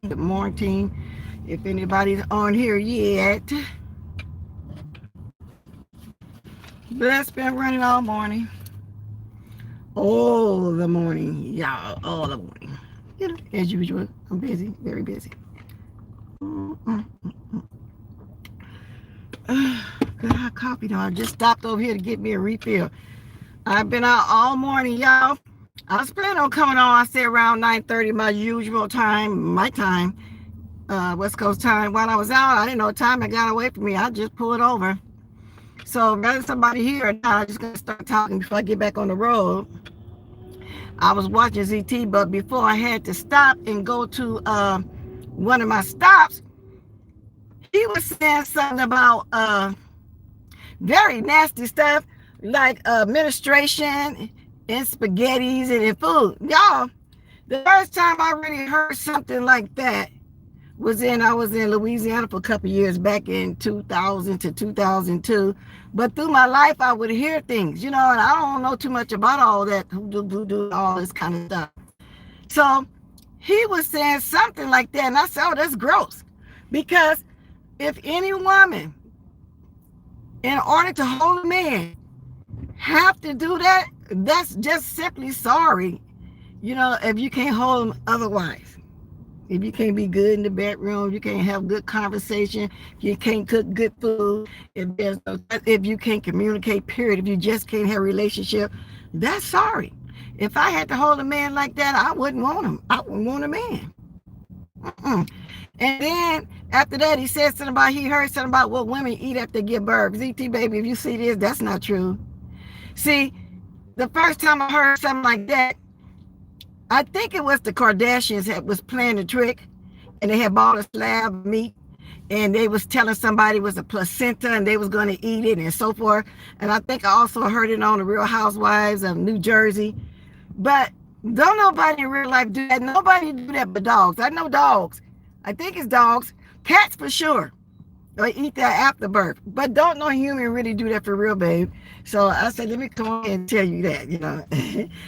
Good morning. If anybody's on here yet, Bless been running all morning. All the morning, y'all. All the morning. As usual, I'm busy, very busy. Good hot coffee, though. I just stopped over here to get me a refill. I've been out all morning, y'all. I was planning on coming on, I say around 9:30, my usual time, my time, West Coast time. While I was out, I didn't know what time it got away from me. I just pulled over. So rather somebody here, now I'm just going to start talking before I get back on the road. I was watching ZT, but before I had to stop and go to one of my stops, he was saying something about very nasty stuff like administration and spaghettis and food. Y'all, the first time I really heard something like that I was in Louisiana for a couple of years back in 2000 to 2002. But through my life, I would hear things, and I don't know too much about all that, who do all this kind of stuff. So he was saying something like that, and I said, oh, that's gross. Because if any woman, in order to hold a man, have to do that, that's just simply sorry, if you can't hold him otherwise. If you can't be good in the bedroom, you can't have good conversation, you can't cook good food, if you can't communicate, period, if you just can't have a relationship, that's sorry. If I had to hold a man like that, I wouldn't want him. I wouldn't want a man. And then after that, he said something about, he heard something about what women eat after they give birth. ZT, baby, if you see this, that's not true. See, the first time I heard something like that, I think it was the Kardashians that was playing the trick, and they had bought a slab of meat, and they was telling somebody it was a placenta, and they was going to eat it, and so forth. And I think I also heard it on the Real Housewives of New Jersey. But don't nobody in real life do that. Nobody do that but dogs. I know dogs. I think it's dogs. Cats for sure. Or eat that after birth. But don't no human really do that for real, babe. So I said, let me come on and tell you that,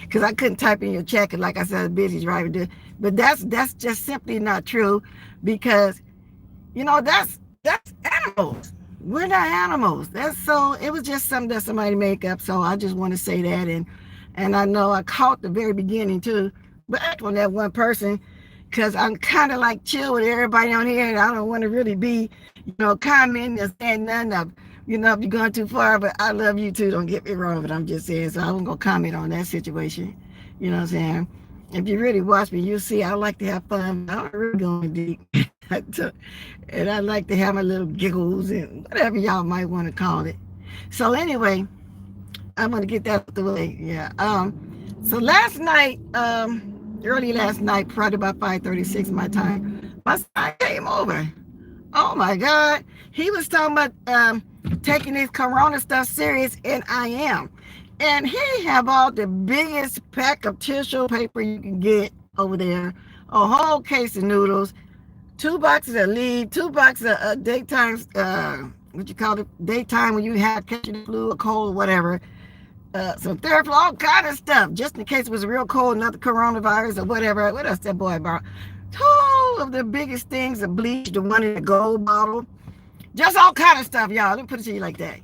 because I couldn't type in your chat, because like I said, I was busy driving. But that's just simply not true, because, that's animals. We're not animals. It was just something that somebody make up. So I just want to say that. And I know I caught the very beginning too, but on that one person, because I'm kind of like chill with everybody on here, and I don't want to really be, commenting or saying nothing of, if you're going too far, but I love you too, don't get me wrong, but I'm just saying, so I won't go comment on that situation, you know what I'm saying? If you really watch me, you'll see I like to have fun, but I'm really going deep, and I like to have my little giggles and whatever y'all might want to call it. So anyway, I'm going to get that out of the way, yeah. So last night, early last night, probably about 5:36 my time, my son came over. Oh my God. He was talking about taking this corona stuff serious, and I am. And he have all the biggest pack of tissue paper you can get over there, a whole case of noodles, 2 boxes of leave, 2 boxes of daytime, daytime when you have catching the flu or cold or whatever. Some Theraflu, all kind of stuff, just in case it was real cold, not the coronavirus or whatever. What else that boy brought? 2 of the biggest things of bleach, the one in the gold bottle. Just all kind of stuff, y'all. Let me put it to you like that.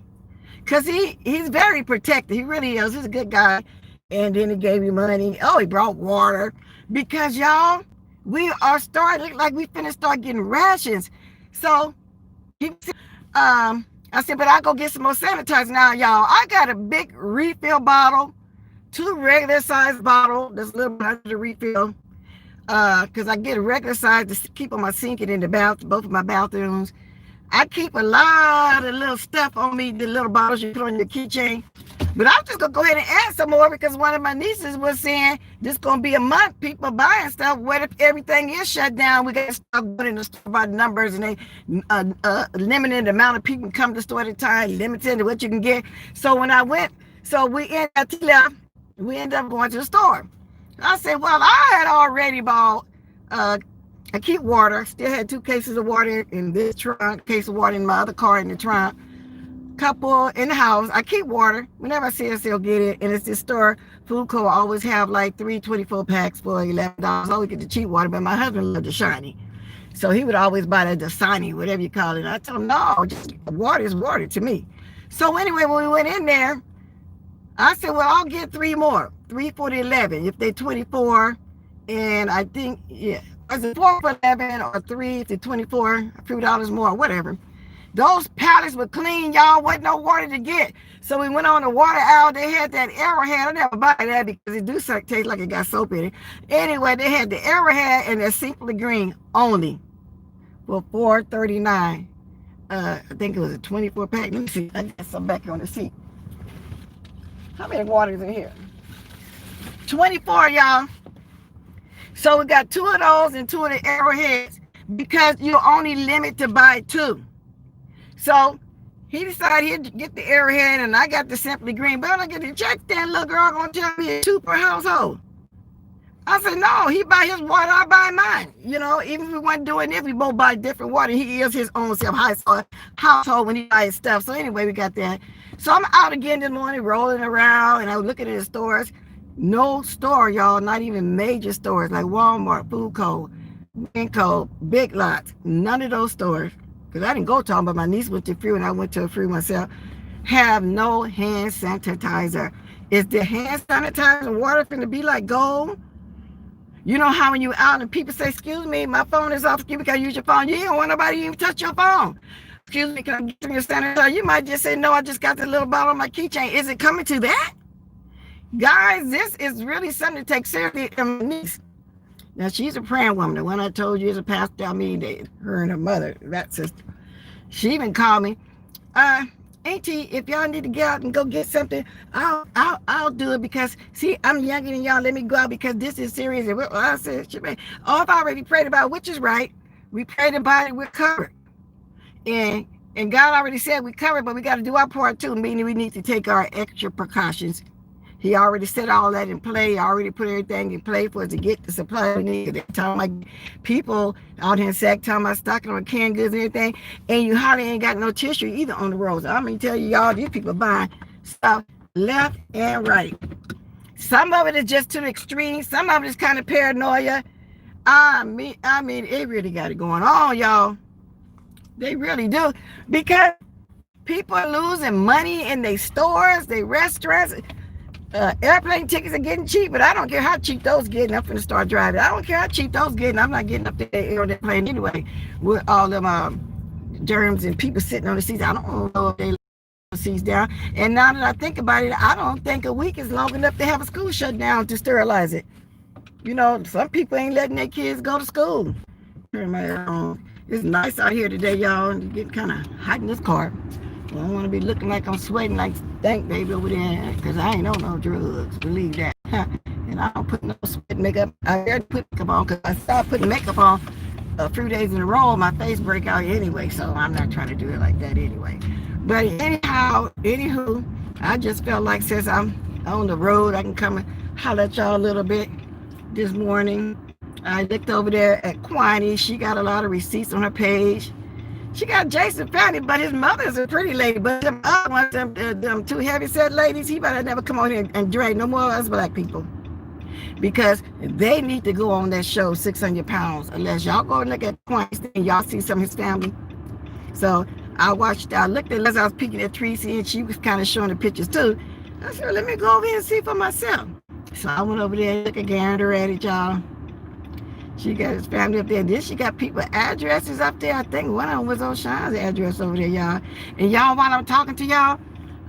Because he's very protected. He really is. He's a good guy. And then he gave you money. Oh, he brought water. Because, y'all, we are starting, like we finna start getting rations. So, I said, but I'll go get some more sanitizer now, y'all. I got a big refill bottle, 2 regular size bottles. That's a little bit under the refill. Because I get a regular size to keep on my sink and in the both of my bathrooms. I keep a lot of little stuff on me, the little bottles you put on your keychain. But I'm just going to go ahead and add some more, because one of my nieces was saying this going to be a month, people buying stuff. What if everything is shut down? We got to start going in the store by numbers, and they limited the amount of people come to the store at a time, limited to what you can get. So when I went, we ended up going to the store. I said, well, I had already bought, I keep water, still had 2 cases of water in this trunk, case of water in my other car in the trunk, couple in the house. I keep water. Whenever I see it, I'll get it. And it's this store, Food Co. always have like 3 24 packs for $11. I always get the cheap water, but my husband loved the shiny. So he would always buy that Dasani, whatever you call it. I told him, no, just water is water to me. So anyway, when we went in there, I said, well, I'll get 3 more, 3 for the 11. If they're 24, and I think, yeah, was it 4 for 11 or 3 to 24, a few dollars more, whatever. Those pallets were clean, y'all. Wasn't no water to get. So we went on the water aisle. They had that Arrowhead. I never buy that because it do taste like it got soap in it. Anyway, they had the Arrowhead and the Simply Green only for $4.39. I think it was a 24 pack. Let me see. I got some back here on the seat. How many waters in here? 24, y'all. So we got 2 of those and 2 of the Arrowheads because you're only limited to buy 2. So he decided he'd get the Arrowhead and I got the Simply Green. But I get the check, that little girl gonna tell me it's 2 per household. I said, no, he buy his water, I buy mine. You know, even if we weren't doing this, we both buy different water. He is his own household when he buys stuff. So anyway, we got that. So I'm out again this morning rolling around and I was looking at the stores. No store, y'all, not even major stores like Walmart, Food Co, Winco, Big Lots. None of those stores, because I didn't go to them, but my niece went to Free and I went to a Free myself, have no hand sanitizer. Is the hand sanitizer and water finna be like gold? You know how when you out and people say, excuse me, my phone is off, excuse me, can I use your phone? You don't want nobody to even touch your phone. Excuse me, can I get your sanitizer? You might just say, no, I just got the little bottle on my keychain. Is it coming to that? Guys, this is really something to take seriously. My niece, now she's a praying woman. The one I told you is a pastor. I mean, her and her mother, that sister. She even called me. Auntie, if y'all need to get out and go get something, I'll do it because see, I'm younger than y'all. Let me go out because this is serious. And I said, oh, I've already prayed about it, which is right. We prayed about it. We're covered, and God already said we covered, but we got to do our part too. Meaning we need to take our extra precautions. He already set all that in play. Already put everything in play for us to get the supply we need. They talking like people out here in Sac talking about stocking on canned goods and everything, and you hardly ain't got no tissue either on the roads. I'm gonna tell you, y'all, these people buying stuff left and right. Some of it is just to the extreme. Some of it is kind of paranoia. I mean, it really got it going on, y'all. They really do, because people are losing money in their stores, their restaurants. Airplane tickets are getting cheap, but I don't care how cheap those getting. I'm finna start driving. I don't care how cheap those getting. I'm not getting up there on that plane anyway with all them germs and people sitting on the seats. I don't know if they let the seats down. And now that I think about it, I don't think a week is long enough to have a school shut down to sterilize it. You know, some people ain't letting their kids go to school. It's nice out here today, y'all. It's getting kind of hot in this car. I don't want to be looking like I'm sweating like Stank Baby over there, because I ain't on no drugs, believe that. And I don't put no sweat makeup. I barely put makeup on because I started putting makeup on a few days in a row. My face break out anyway, so I'm not trying to do it like that anyway. But anyhow, anywho, I just felt like since I'm on the road, I can come and holler at y'all a little bit this morning. I looked over there at Quiney. She got a lot of receipts on her page. She got Jason Fanny, but his mother's a pretty lady. But them other ones, them 2 heavy-set ladies, he better never come on here and drag no more of us black people. Because they need to go on that show, 600 Pounds, unless y'all go and look at Quincy and y'all see some of his family. So I looked at as I was peeking at Tracy, and she was kind of showing the pictures too. I said, let me go over here and see for myself. So I went over there and look again at it, y'all. She got his family up there. Then she got people addresses up there. I think one of them was O'Shawn's address over there, y'all. And y'all, while I'm talking to y'all,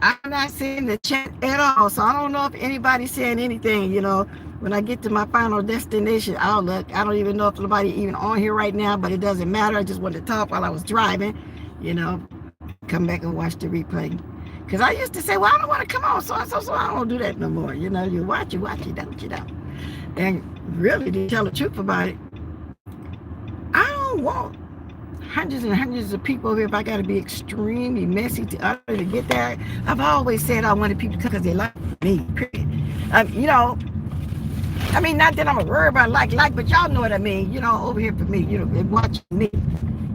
I'm not seeing the chat at all. So I don't know if anybody's saying anything, you know. When I get to my final destination, I'll look. I don't even know if anybody even on here right now, but it doesn't matter. I just wanted to talk while I was driving, you know. Come back and watch the replay. Because I used to say, well, I don't want to come on, so I don't do that no more. You know, you watch it, don't you don't. And really, to tell the truth about it, I don't want hundreds and hundreds of people here if I got to be extremely messy to get there. I've always said I wanted people to come because they like me, period. You know, I mean, not that I'm a worried about like, but y'all know what I mean. You know, over here for me, you know, watching me.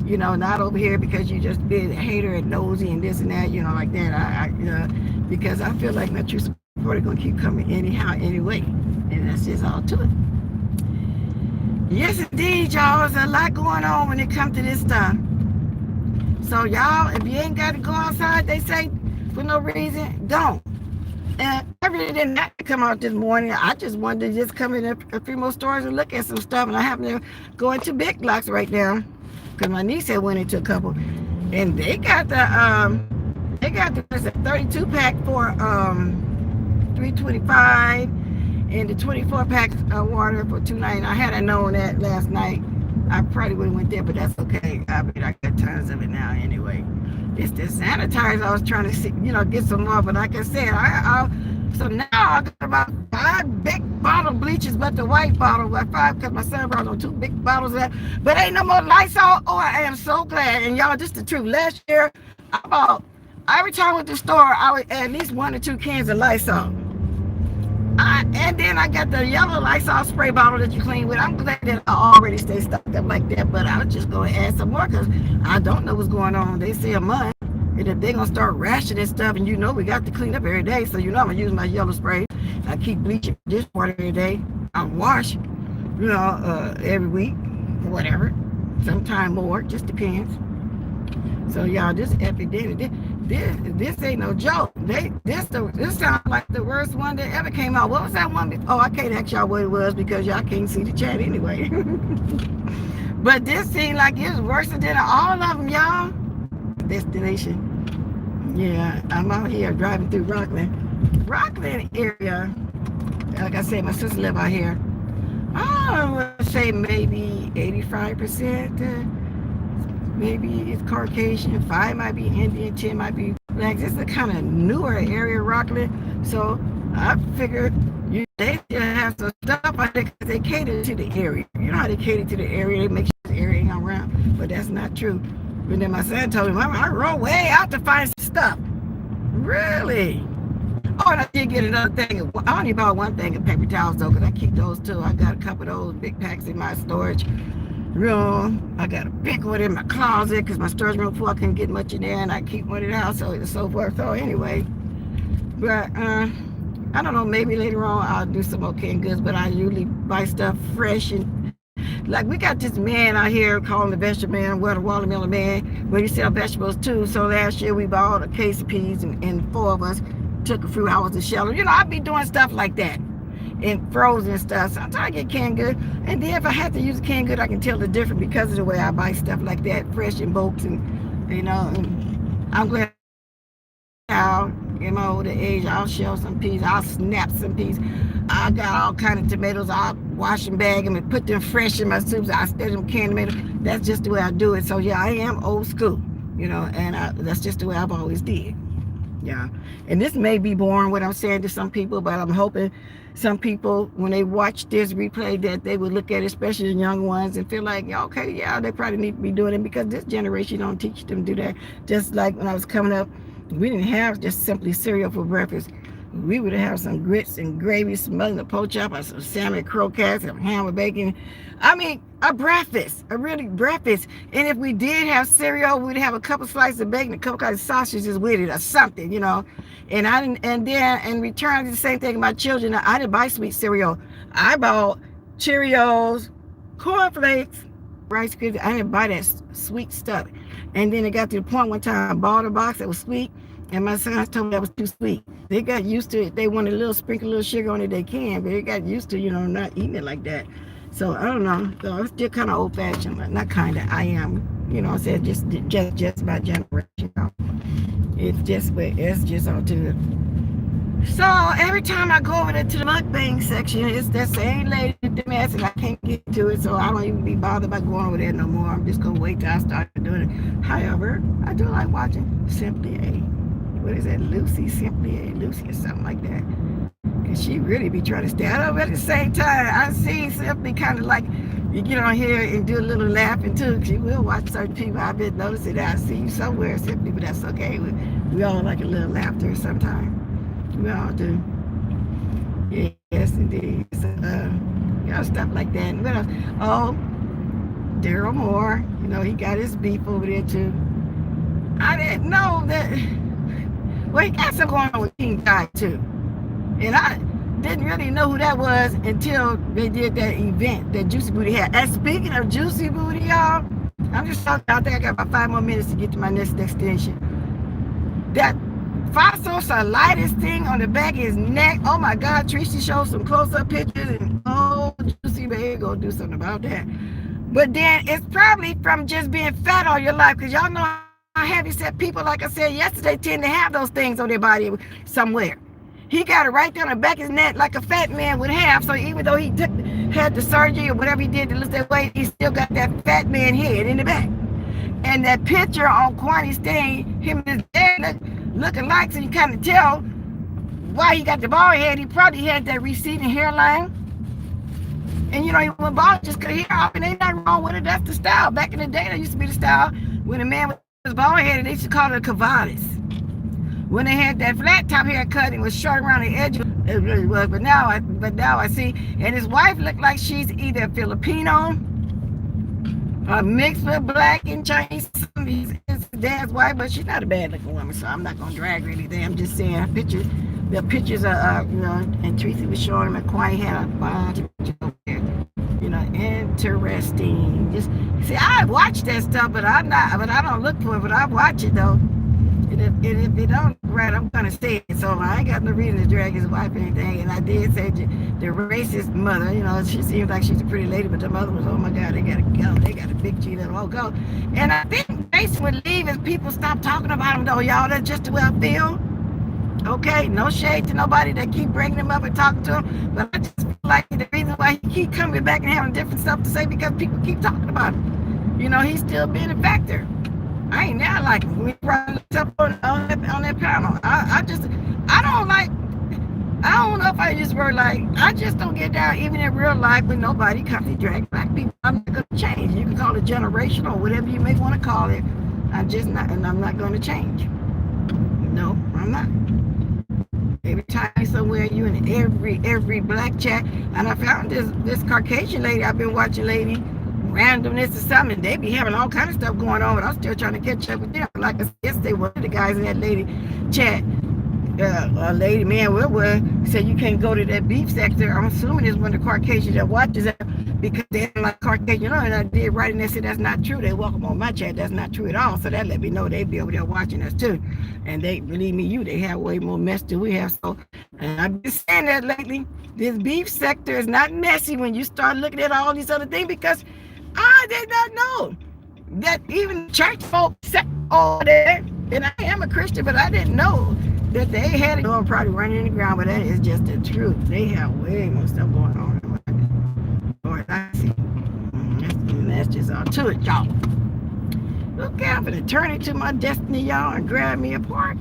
You know, not over here because you just been a hater and nosy and this and that, you know, like that. You know, because I feel like my true support is going to keep coming anyhow, anyway. And that's just all to it. Yes, indeed, y'all. There's a lot going on when it comes to this stuff. So, y'all, if you ain't got to go outside, they say, for no reason, don't. And I really didn't have to come out this morning. I just wanted to just come in a few more stores and look at some stuff. And I happen to go into Big Lots right now because my niece had went into a couple, and they got the 32 pack for 325, and the 24 pack water for 2.99. Had I known that last night, I probably would have went there, but that's okay. I mean, I got tons of it now anyway. It's the sanitizer I was trying to see, get some more. But like I said, so now I got about 5 big bottle bleaches, but the white bottle, like 5, because my son brought on 2 big bottles of that. But ain't no more Lysol. Oh, I am so glad. And y'all, just the truth. Last year, I bought, every time I went to the store, I would add at least 1 or 2 cans of Lysol. And then I got the yellow Lysol spray bottle that you clean with. I'm glad that I already stay stocked up like that, but I was just going to add some more because I don't know what's going on. They say a month, and if they're going to start rationing stuff, and we got to clean up every day, so I'm going to use my yellow spray. I keep bleaching dishwater every day. I wash, every week, whatever. Sometime more, just depends. So y'all, this epidemic, this ain't no joke. This sounds like the worst one that ever came out. What was that one? Oh, I can't ask y'all what it was because y'all can't see the chat anyway. But this seemed like it was worse than all of them, y'all. Destination. Yeah, I'm out here driving through Rockland area. Like I said, my sister live out here. I would say maybe 85%. Maybe it's Caucasian, 5 might be Indian, 10 might be black. This is a kind of newer area, Rockland. So I figured they still have some stuff out there because they cater to the area. You know how they cater to the area, they make sure the area ain't around, but that's not true. But then my son told me, Mama, I rode way out to find some stuff. Really? Oh, and I did get another thing. I only bought 1 thing of paper towels though, because I keep those too. I got a couple of those big packs in my storage room. I got a big one in my closet because my storage room before I couldn't get much in there, and I keep one in the house, so so forth. So anyway, but I don't know, maybe later on I'll do some more canned goods, but I usually buy stuff fresh. And like we got this man out here calling the vegetable man, well, the watermelon man, where he sell vegetables too. So last year we bought a case of peas, and 4 of us took a few hours to shell them. I be doing stuff like that. And frozen stuff. Sometimes I get canned good. And then if I have to use canned good, I can tell the difference because of the way I buy stuff like that, fresh in bulks. And and I'm glad now in my older age, I'll shell some peas, I'll snap some peas. I got all kind of tomatoes. I'll wash and bag them and put them fresh in my soups. I steady them canned tomatoes. That's just the way I do it. So yeah, I am old school, and that's just the way I've always did. Yeah, and this may be boring what I'm saying to some people, but I'm hoping some people, when they watch this replay, that they would look at it, especially the young ones, and feel like, okay, yeah, they probably need to be doing it because this generation don't teach them to do that. Just like when I was coming up, we didn't have just simply cereal for breakfast. We would have some grits and gravy, smelling the pork chop, or some salmon croquettes, some ham with bacon. I mean, a breakfast, a really breakfast. And if we did have cereal, we'd have a couple slices of bacon, a couple kinds of sausages with it, or something, And I didn't. And then in return, I did the same thing with my children. I didn't buy sweet cereal. I bought Cheerios, cornflakes, Rice Krispies. I didn't buy that sweet stuff. And then it got to the point one time I bought a box that was sweet. And my sons told me that was too sweet. They got used to it. They wanted a little sprinkle, a little sugar on it. They can, but they got used to, not eating it like that. So I don't know. So it's still kind of old fashioned, but not kind of. I am. I said just my generation. It's just all too good. So every time I go over there to the mukbang section, it's that same lady with the mess, and I can't get to it. So I don't even be bothered by going over there no more. I'm just gonna wait till I start doing it. However, I do like watching Simply A. What is that, Lucy, Simply A, Lucy or something like that. And she really be trying to stay out of it at the same time. I see Simply kind of like, you get on here and do a little laughing too. She will watch certain people. I've been noticing that I see you somewhere, Simply, but that's okay. We all like a little laughter sometimes. We all do. Yes, indeed. So, stuff like that. What else? Oh, Daryl Moore. He got his beef over there too. I didn't know that. Well, he got something going on with King Guy too. And didn't really know who that was until they did that event that Juicy Booty had. And speaking of Juicy Booty, y'all, I'm just talking. I think I got about 5 more minutes to get to my next destination. That phospholitis thing on the back of his neck. Oh my God, Tracy showed some close-up pictures, and oh, Juicy Baby gonna do something about that. But then it's probably from just being fat all your life, because y'all know how heavy set people, like I said yesterday, tend to have those things on their body somewhere. He got it right down the back of his neck like a fat man would have. So even though he had the surgery or whatever he did to lose that weight, he still got that fat man head in the back. And that picture on Kwani's thing, him and his dad look alike, so you kind of tell why he got the bald head. He probably had that receding hairline. And you know, he went bald, just cut hair off, and ain't nothing wrong with it. That's the style. Back in the day, that used to be the style when a man was bald headed, they used to call it a cavalis. When they had that flat top haircut, it was short around the edge. It really was. But now I see, and his wife looked like she's either Filipino, mixed with black and Chinese. He's his dad's wife, but she's not a bad looking woman, so I'm not gonna drag her anything. I'm just saying the pictures are, you know, and Tracy was showing him, and Kwani had a bunch of pictures over there. You know, interesting. Just see, I watch that stuff, but I don't look for it, but I watch it though. And if it don't right, I'm gonna say it. So I ain't got no reason to drag his wife or anything. And I did say the racist mother, you know, she seems like she's a pretty lady, but the mother was, oh my God, they gotta go. They got a big G that won't go. And I think Jason would leave as people stop talking about him though, y'all. That's just the way I feel. Okay, no shade to nobody that keep bringing him up and talking to him, but I just feel like the reason why he keep coming back and having different stuff to say because people keep talking about him. You know, he's still being a factor. I ain't now like we brought up on that panel. I don't know if I use the word like, I just don't get down even in real life with nobody constantly drag black people. I'm not gonna change. You can call it generational or whatever you may want to call it. I'm just not, and I'm not gonna change. No, I'm not. Every time somewhere you in every black chat, and I found this Caucasian lady I've been watching lately, randomness or something, they be having all kind of stuff going on, but I'm still trying to catch up with them. Like I said yesterday, one of the guys in that lady chat, a lady, man, where said you can't go to that beef sector. I'm assuming it's one of the Caucasians that watches that because they don't like Caucasian. You know, and I did write and they said that's not true. They welcome on my chat. That's not true at all. So that let me know they be over there watching us too. And they, believe me, they have way more mess than we have. So, and I've been saying that lately. This beef sector is not messy when you start looking at all these other things, because I did not know that even church folks said all that. And I am a Christian, but I didn't know that they had it going, probably running in the ground, but that is just the truth. They have way more stuff going on. Lord, I see. And that's just all to it, y'all. Okay, I'm gonna turn it to my destiny, y'all, and grab me a park.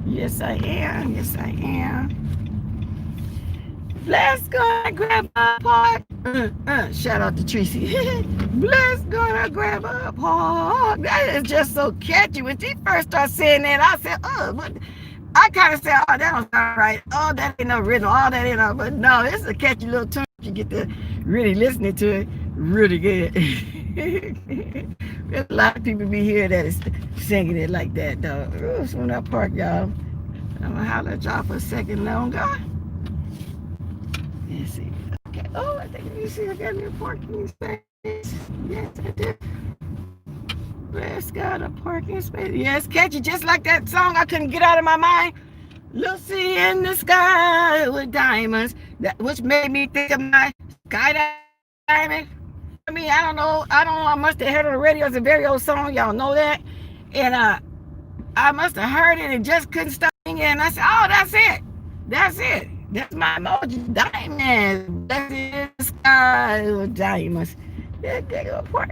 Yes, I am. Yes, I am. Let's go and grab a park. Shout out to Tracy. Let's go and grab a park. That is just so catchy. When she first started saying that, I said, oh, but I kind of said, oh, that don't sound right. Oh, that ain't no rhythm. Oh, that ain't no, but no, it's a catchy little tune. You get to really listening to it really good. There's a lot of people be here that is singing it like that, though. Ooh, from that park, y'all. I'm gonna holler at y'all for a second longer. Let's see. Okay. Oh, I think you see I got a parking space. Yes, I did. Let's go to parking space. Yes, catchy, just like that song I couldn't get out of my mind. Lucy in the sky with diamonds, which made me think of my skydiving. I mean, I don't know. I must have heard it on the radio. It's a very old song. Y'all know that. And I must have heard it and just couldn't stop singing. And I said, oh, that's it. That's it. That's my emoji. Diamonds. That's in the sky with diamonds. Yeah, they go park.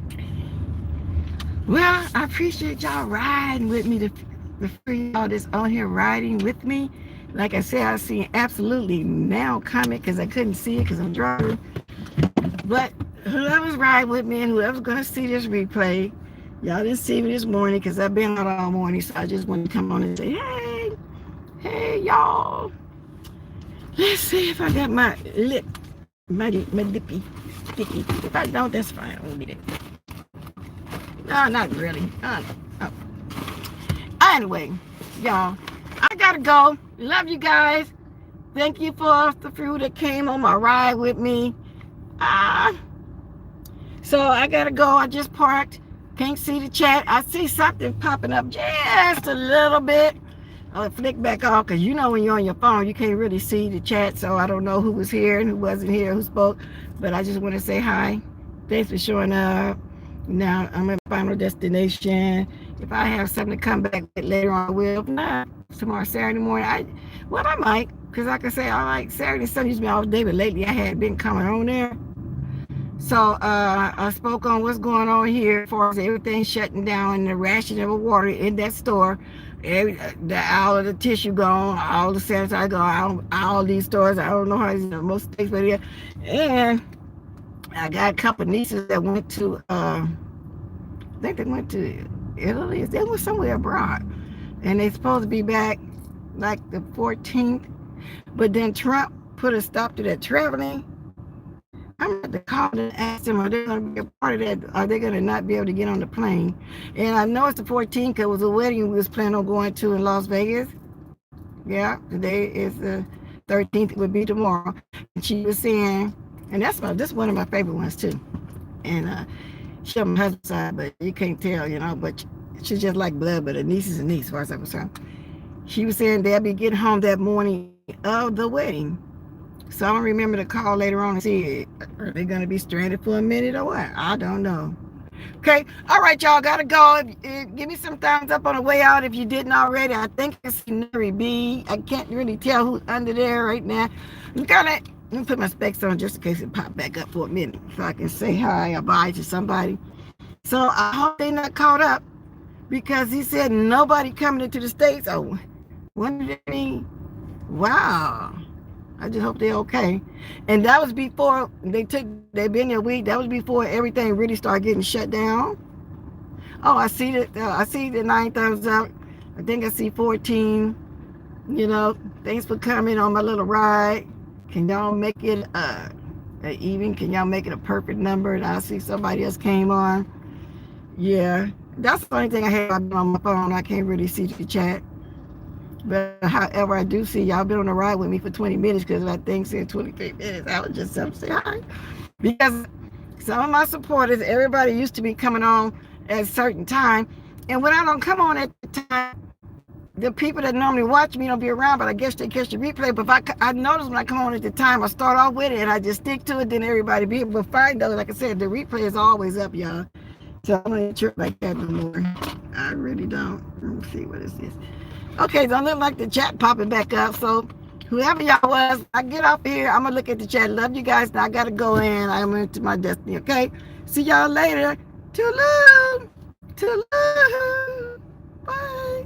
Well, I appreciate y'all riding with me. The free y'all that's on here riding with me. Like I said, I see absolutely now coming because I couldn't see it because I'm driving. But whoever's riding with me and whoever's going to see this replay, y'all didn't see me this morning because I've been out all morning. So I just want to come on and say, hey, y'all. Let's see if I got my lippy sticky. If I don't, that's fine. I won't need it. No, not really. Oh. Anyway, y'all, I gotta go. Love you guys. Thank you for the few that came on my ride with me. Ah, so I gotta go. I just parked. Can't see the chat. I see something popping up just a little bit. I'll flick back off because you know when you're on your phone, you can't really see the chat. So I don't know who was here and who wasn't here, who spoke. But I just want to say hi. Thanks for showing up. Now I'm at Final Destination. If I have something to come back with later on, I will. If not, tomorrow Saturday morning, I might. Because like I say, I like Saturday and Sunday used to be all day, but lately I had been coming on there. So I spoke on what's going on here as far as everything shutting down and the rationing of water in that store. All of the tissue gone, all the sanitizer gone, all these stores. I don't know how most states, but yeah. And I got a couple of nieces that went to, I think they went to Italy. They went somewhere abroad. And they supposed to be back like the 14th. But then Trump put a stop to that traveling. I'm going to call and ask them, are they going to be a part of that? Are they going to not be able to get on the plane? And I know it's the 14th because it was a wedding we was planning on going to in Las Vegas. Yeah, today is the 13th. It would be tomorrow. And she was saying, and this is one of my favorite ones too. And she on my husband's side, but you can't tell, but she's just like blood, but a niece is a niece, as far as I'm concerned. She was saying they'll be getting home that morning of the wedding. So I'm going to remember to call later on and see, are they going to be stranded for a minute or what? I don't know. Okay. All right, y'all. Got to go. Give me some thumbs up on the way out if you didn't already. I think it's Nuri B. I can't really tell who's under there right now. Let me put my specs on just in case it pop back up for a minute so I can say hi or bye to somebody. So I hope they're not caught up because he said nobody coming into the States. Oh, what did it mean? Wow. I just hope they're okay. And that was before they've been there a week. That was before everything really started getting shut down. Oh, I see the 9 thumbs up. I think I see 14. Thanks for coming on my little ride. Can y'all make it even? Can y'all make it a perfect number? And I see somebody else came on. Yeah, that's the only thing I have on my phone. I can't really see the chat. But however, I do see y'all been on the ride with me for 20 minutes because I think said 23 minutes. I was just up to say hi. Because some of my supporters, everybody used to be coming on at a certain time. And when I don't come on at the time, the people that normally watch me don't be around, but I guess they catch the replay. But if I notice when I come on at the time, I start off with it and I just stick to it, then everybody be able to find those. Like I said, the replay is always up, y'all. So I don't trip like that no more. I really don't. Let me see what is this. Okay, don't look like the chat popping back up. So whoever y'all was, I get off here. I'm going to look at the chat. Love you guys. Now I got to go in. I'm into my destiny. Okay. See y'all later. Toodaloo. Toodaloo. Bye.